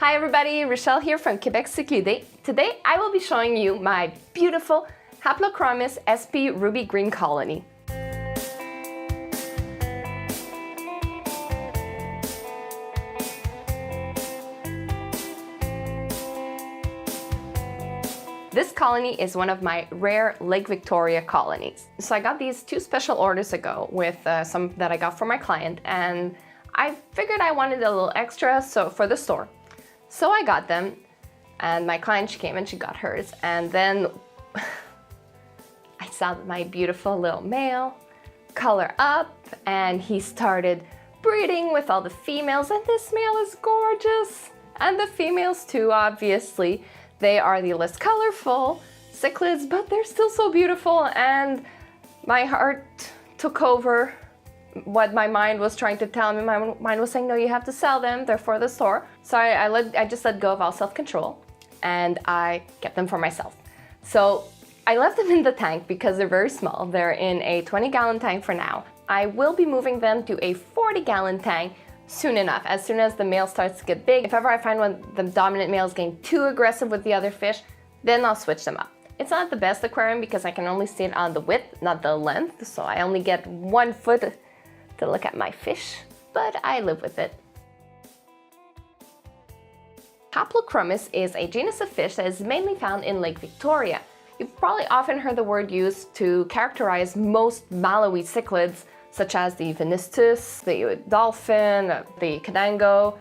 Hi everybody, Rochelle here from CICHLIDS. Today I will be showing you my beautiful Haplochromis SP Ruby Green colony. This colony is one of my rare Lake Victoria colonies. So I got these two special orders ago with some that I got for my client, and I figured I wanted a little extra for the store. So I got them, and my client, she came and she got hers, and then I saw my beautiful little male color up, and he started breeding with all the females, and this male is gorgeous. And the females too, obviously. They are the less colorful cichlids, but they're still so beautiful, and my heart took over what my mind was trying to tell me. My mind was saying, no, you have to sell them, they're for the store. So I just let go of all self-control, and I kept them for myself. So I left them in the tank because they're very small. They're in a 20-gallon tank for now. I will be moving them to a 40-gallon tank soon enough, as soon as the male starts to get big. If ever I find when the dominant male is getting too aggressive with the other fish, then I'll switch them up. It's not the best aquarium because I can only see it on the width, not the length, so I only get 1 foot to look at my fish, but I live with it. Haplochromis is a genus of fish that is mainly found in Lake Victoria. You've probably often heard the word used to characterize most Malawi cichlids, such as the venistus, the dolphin, the cadango.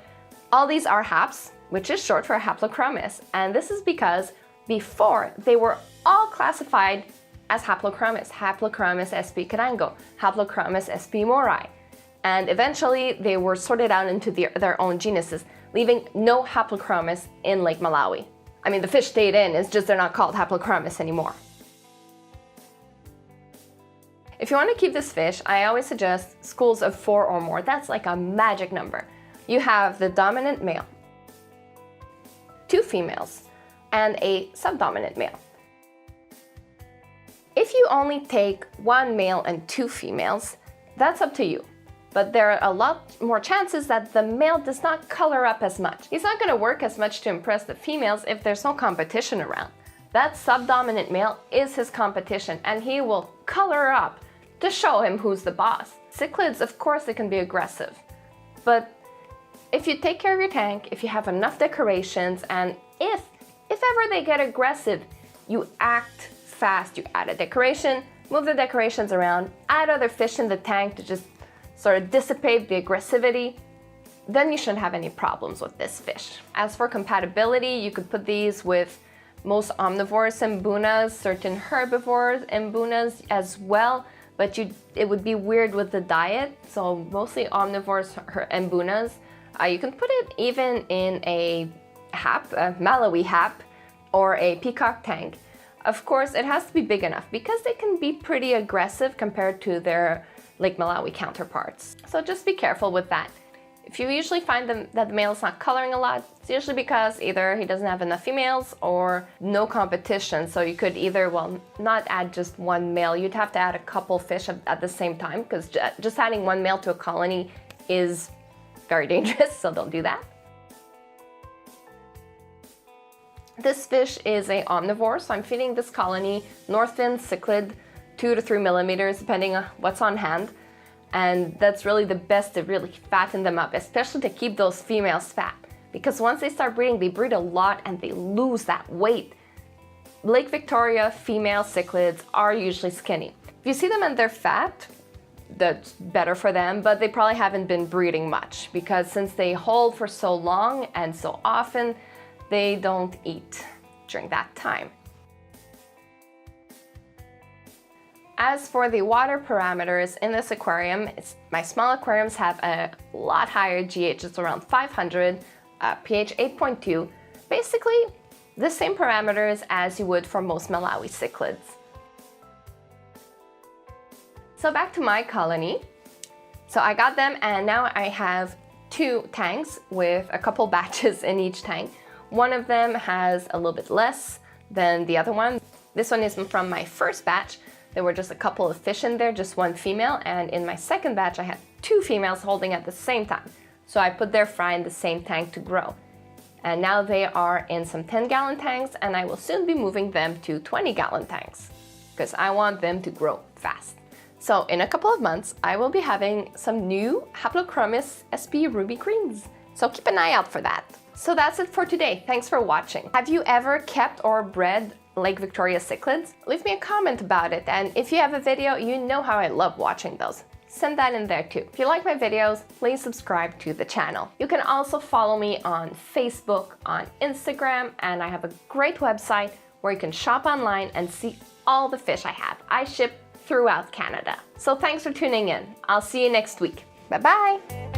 All these are haps, which is short for Haplochromis, and this is because before they were all classified as Haplochromis, Haplochromis sp cadango, Haplochromis sp mori, and eventually they were sorted out into their own genuses, leaving no Haplochromis in Lake Malawi. I mean, the fish stayed in, it's just they're not called Haplochromis anymore. If you want to keep this fish, I always suggest schools of 4 or more. That's like a magic number. You have the dominant male, 2 females, and a subdominant male. If you only take 1 male and 2 females, that's up to you. But there are a lot more chances that the male does not color up as much. He's not going to work as much to impress the females if there's no competition around. That subdominant male is his competition, and he will color up to show him who's the boss. Cichlids, of course, they can be aggressive. But if you take care of your tank, if you have enough decorations, and if ever they get aggressive, you act fast. You add a decoration, move the decorations around, add other fish in the tank to just sort of dissipate the aggressivity, then you shouldn't have any problems with this fish. As for compatibility, you could put these with most omnivores mbunas, certain herbivores mbunas as well, but it would be weird with the diet, so mostly omnivores mbunas. You can put it even in a hap, a Malawi hap, or a peacock tank. Of course, it has to be big enough because they can be pretty aggressive compared to their Lake Malawi counterparts. So just be careful with that. If you usually find that the male is not coloring a lot, it's usually because either he doesn't have enough females or no competition. So you could either, well, not add just 1 male, you'd have to add a couple fish at the same time, because just adding 1 male to a colony is very dangerous, so don't do that. This fish is an omnivore, so I'm feeding this colony Northern cichlid 2 to 3 millimeters, depending on what's on hand. And that's really the best to really fatten them up, especially to keep those females fat. Because once they start breeding, they breed a lot and they lose that weight. Lake Victoria female cichlids are usually skinny. If you see them and they're fat, that's better for them, but they probably haven't been breeding much, because since they hold for so long and so often, they don't eat during that time. As for the water parameters in this aquarium, my small aquariums have a lot higher GH, it's around 500, pH 8.2, basically the same parameters as you would for most Malawi cichlids. So back to my colony. So I got them, and now I have 2 tanks with a couple batches in each tank. One of them has a little bit less than the other one. This one is from my first batch. There were just a couple of fish in there, just 1 female, and in my second batch I had 2 females holding at the same time. So I put their fry in the same tank to grow. And now they are in some 10-gallon tanks, and I will soon be moving them to 20-gallon tanks because I want them to grow fast. So in a couple of months, I will be having some new Haplochromis SP ruby greens. So keep an eye out for that. So that's it for today. Thanks for watching. Have you ever kept or bred Lake Victoria cichlids? Leave me a comment about it, and if you have a video, you know how I love watching those. Send that in there too. If you like my videos, please subscribe to the channel. You can also follow me on Facebook, on Instagram, and I have a great website where you can shop online and see all the fish I have. I ship throughout Canada. So thanks for tuning in. I'll see you next week. Bye-bye.